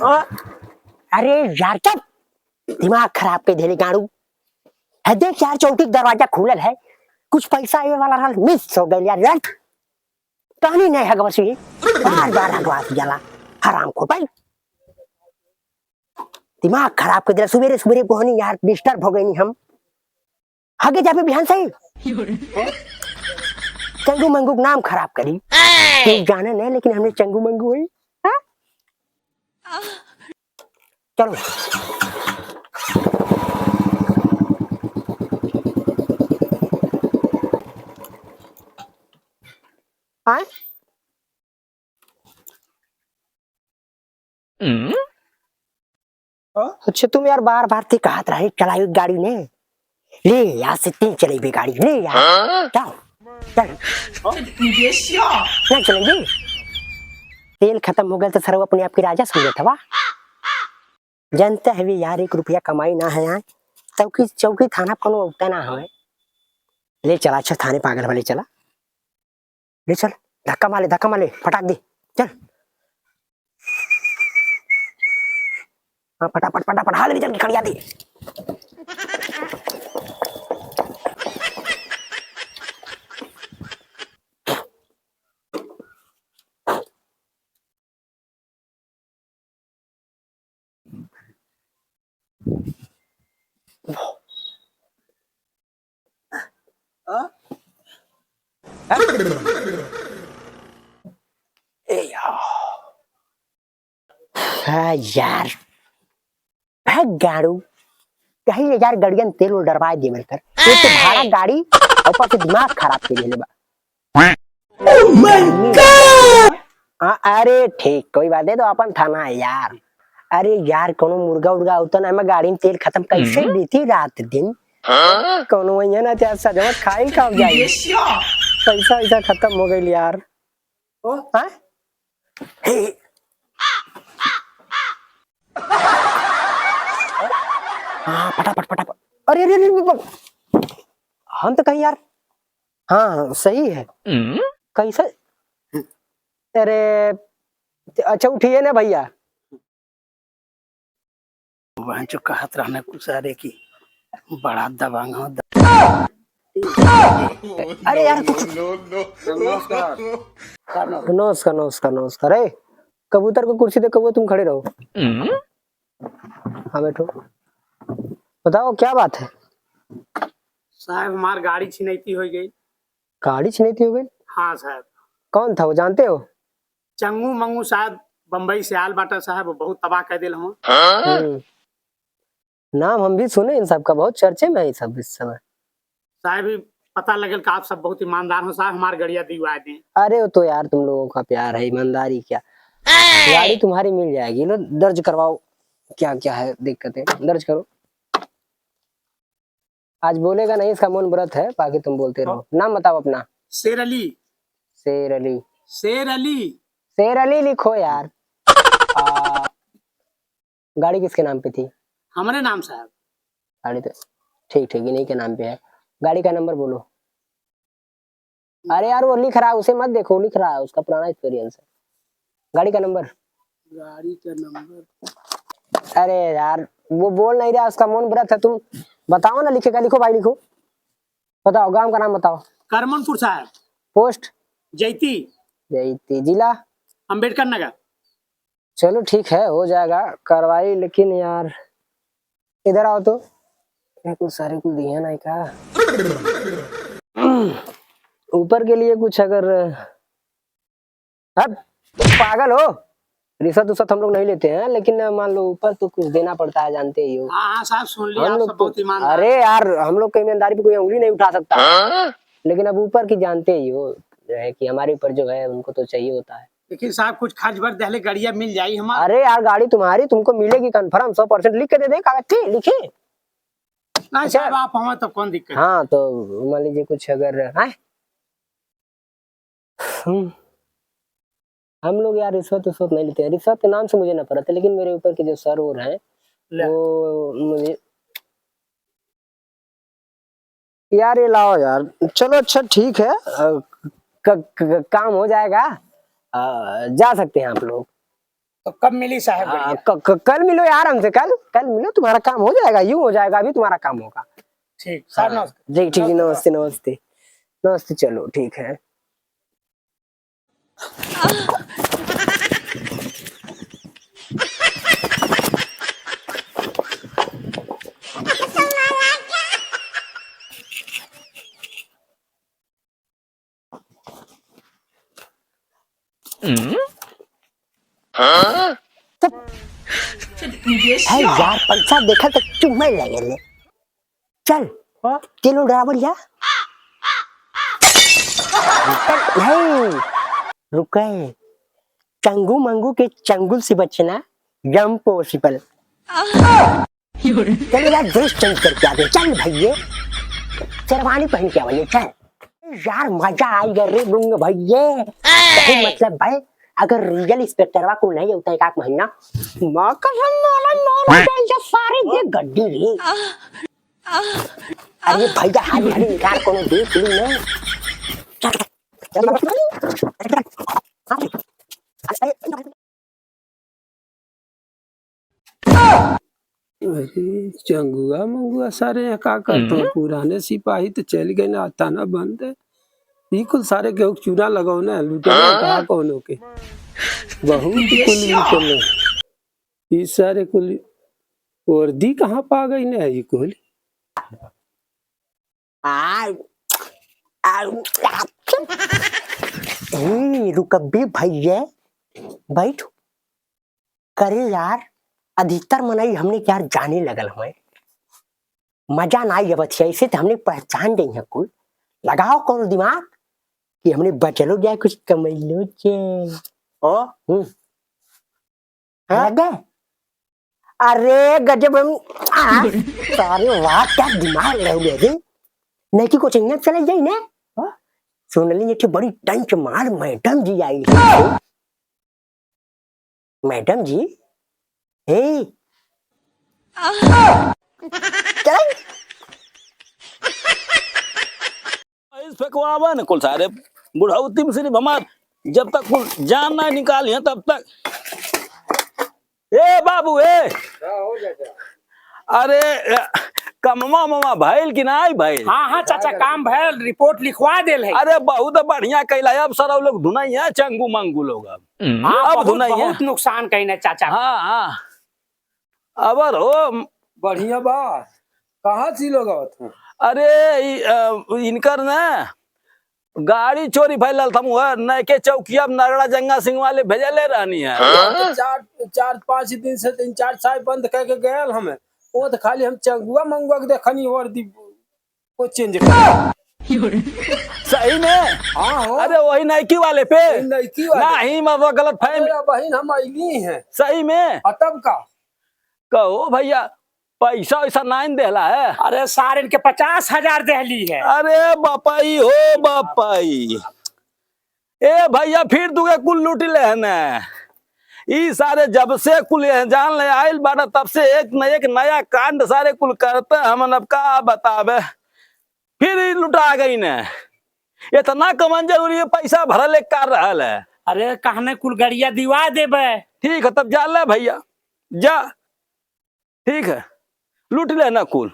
ओ, अरे यार क्या दिमाग खराब के धेले गाड़ू है। देख यार चौकी का दरवाजा खुलल है, कुछ पैसा आने वाला रहल मिस हो गई यार। टहनी नहीं है बस ये बार बार हगवास जाला हराम को भाई। दिमाग खराब कर दिया सवेरे सवेरे कोहनी यार, डिस्टर्ब हो गई हम। आगे जाके बिहान से चंगू मंगू नाम खराब करी कोई जाने नहीं, लेकिन हमने चंगू मंगू हुई। चलो हाँ अच्छा तुम यार बार बार ते कहत रहे चलाओ गाड़ी ने ले यहाँ से तीन चलेगी गाड़ी ले यार चल चल नहीं चलेगी। तेल खत्म हो गया तो सर अपने आप की राजा समझे था। जनता है भी यार 1 रुपया कमाई ना है यहाँ। चौकी चौकी थाना कोनो उगता ना है। ले चला अच्छा थाने पागल वाले चला ले चल धक्का मारे फटाक दे चल। हाँ फटाफट फटाफट हाल चल खड़िया दे। हाँ यार है गाड़ू कहीं यार गड़ियन तेल उल डरवा दिए मिलकर तो भाड़ा गाड़ी ऊपर से दिमाग खराब कर दिले बा। अरे ठीक कोई बात नहीं तो अपन थाना है यार। अरे यार कोनो मुर्गा उर्गा होता ना मैं गाड़ी में तेल खत्म कैसे देती रात दिन कोनो वही ना त्याग सजवत खाई कब जाई पैसा ऐसा खत्म हो गई यार। हाँ हाँ फटाफट फटाफट अरे अरे अरे हम तो कहीं यार हाँ सही है कैसे अरे अच्छा उठिए ना भैया। वहाँ जो कहत रहने कुछ अरे की बड़ा दबंग हो अरे यार नमस्कार नमस्कार नमस्कार नमस्कार। अरे कबूतर को कुर्सी दे कबूतर तुम खड़े रहो। हाँ बैठो बताओ क्या बात है। साहब हमार गाड़ी छिनैती हो गई। गाड़ी छिनैती हो गई। हाँ साहब कौन था वो जानते हो। चंगू मंगू साहब बम्बई से आल बाटा साहब बहुत तबाह कर दिल हम। नाम हम भी सुने इन सब का बहुत चर्चे में है सब इस समय। साहब पता लगल कि आप सब बहुत ईमानदार हो साहब हमार गड़िया दिलवा दें। अरे वो तो यार तुम लोगों का प्यार है ईमानदारी क्या। गाड़ी तुम्हारी मिल जाएगी लो दर्ज करवाओ क्या क्या है दिक्कतें दर्ज करो। आज बोलेगा नहीं इसका मौन व्रत है बाकी तुम बोलते रहो। नाम बताओ अपना। शेर अली। शेर अली। शेर अली। शेर अली लिखो यार। गाड़ी किसके नाम पे थी। हमारे नाम साहब। गाड़ी तो ठीक ठीक इन्हीं के नाम पे है। गाड़ी का नंबर बोलो। अरे यार वो लिख रहा है उसे मत देखो लिख रहा है उसका पुराना एक्सपीरियंस है। गाड़ी का नंबर। गाड़ी का नंबर अरे यार वो बोल नहीं रहा उसका मौन व्रत है तुम बताओ ना लिखेगा लिखो भाई लिखो। बताओ गांव का नाम बताओ। करमनपुर साहब। पोस्ट जैती। जयती जिला अंबेडकर नगर। चलो ठीक है हो जाएगा कार्रवाई लेकिन यार इधर आओ तो कुछ सारे कुछ दिया नहीं का ऊपर के लिए कुछ अगर अब पागल हो रिश्वत उश्वत हम लोग नहीं लेते हैं लेकिन मान लो ऊपर तो कुछ देना पड़ता है जानते ही हो। हाँ साहब सुन लिया हम आप लोग सब बहुत ईमानदार। अरे यार हम लोग की ईमानदारी पे कोई उंगली नहीं उठा सकता लेकिन अब ऊपर की जानते ही हो है कि हमारे ऊपर जो है उनको तो चाहिए होता है। लेकिन साहब कुछ खर्च भर दहले गाड़िया मिल जाये हमारे। अरे यार गाड़ी तुम्हारी तुमको मिलेगी कंफर्म 100% लिख के दे दे कागज पे लिखे। नहीं साहब आप हमें तो कौन दिक्कत। हाँ तो मान लीजिए कुछ अगर है हम लोग यार रिश्वत उश्वत नहीं लेते हैं। रिश्वत के नाम से मुझे ना पता था लेकिन मेरे ऊपर के जो सर और हैं वो मुझे यार ये लाओ यार चलो अच्छा ठीक है काम हो जाएगा जा सकते हैं आप लोग। तो कब मिली साहब हाँ, बढ़िया? कल मिलो यार हमसे, कल कल मिलो, तुम्हारा काम हो जाएगा, यूं हो जाएगा, अभी तुम्हारा काम होगा। ठीक साहब, हाँ, नमस्ते। जी ठीक है, नमस्ते नमस्ते नमस्ते, चलो ठीक है। है यार, पैसा देखा तो चुम्मे लगे। चल चलो ड्राइवर जा। नहीं रुके, चंगू मंगू के चंगुल से बचना इम्पॉसिबल। चलो यार, ड्रेस चेंज करके आते, चल भैया शेरवानी पहन के आवाइए, चल यार मजा आएगा रे लूंगा भैया। मतलब भाई अगर रियल इंस्पेक्टरवा को नहीं होता एक महीना मां कसम वाला सारे ये गड्डी रे। अरे भैया हाली हाली निकाल कोनो देख ली ना। अरे चंगुआ मंगुआ सारे यहाँ का करते हैं, पुराने सिपाही तो चल गए ना, आता ना बंद है। ये कुल सारे के चूना लगाओ ना, लूटे कहा कौन के बहुत कुल लूटे। ये सारे कुल वर्दी कहाँ पा गई ना ये कुल। रुकबे भैया बैठ करे यार, अधिकतर मनाई हमने यार जाने लगल हमें मजा ना आई। अब ऐसे तो हमने पहचान गई है कुल, लगाओ कौन दिमाग कि हमने बचलो जाए कुछ कमैलो चे। ओ लगे अरे गजब हम सारे वाह क्या दिमाग रहे रे। नहीं कि कुछ इंग्लिश चले जाई ने सुनली ये बड़ी टंच मार मैडम जी आई है। मैडम जी हे चल फेंकवावा न कुल सारे बुढ़ाउती में सिर्फ हमार जब तक कुल जान ना निकाली है तब तक। ए बाबू ए अरे कमवा ममा भइल कि ना भइल? हाँ हाँ चाचा, काम भैल, रिपोर्ट लिखवा देल है। अरे बहुत बढ़िया कैला। अब सर लोग धुनाई है चंगू मंगू लोग हाँ, अब बहुत, धुनाई है। बहुत नुकसान कहीं चाचा। हाँ हाँ अबर हो बढ़िया बा, कहाँ सी लोग अरे इनकर न गाड़ी चोरी भैल था नए चौकिया नगड़ा जंगा सिंह वाले भेजले रहनी है। चार पाँच दिन से 3-4 साल बंद करके गए हमें। वो तो खाली हम चंगुआ मंगुआ के देखनी वर्दी को चेंज कर। सही में? हाँ हो। अरे वही नाइकी वाले पे नाइकी वाले नहीं मतलब गलत फहमी। बहन हम अली हैं सही में? तब का कहो भैया पैसा वैसा नहीं देला है? अरे सार इनके 50,000 दहली है। अरे बापाई हो बापाई, ए भैया फिर तुगे कुल लूट ले है ना। ई सारे जब से कुल जान ले आयल बाड़ा तब से एक नया कांड सारे कुल करते हम अब का बतावे। फिर लुटा गई ने, इतना कमन जरूरी है, पैसा भरल एक कर रहा है। अरे कहने कुल गड़िया दिवा देबे। ठीक है तब जा ले भैया जा, ठीक है लूट ले ना कुल।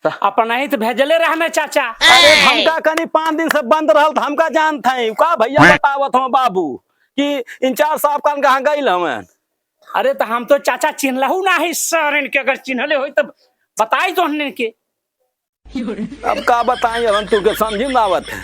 अपना ही तो भेजले रहने चाचा। अरे हमका कनी 5 दिन से बंद रहल हमका जान था का भैया बतावत हम बाबू कि इंचार्ज साहब कहाँ कहाँ गई हमें। अरे तो हम तो चाचा चिन्हलहू ना है सर इनके, अगर चिन्हले हो तब बताई तो हमने के। अब का बताएं, हम तुके समझी ना आवत है।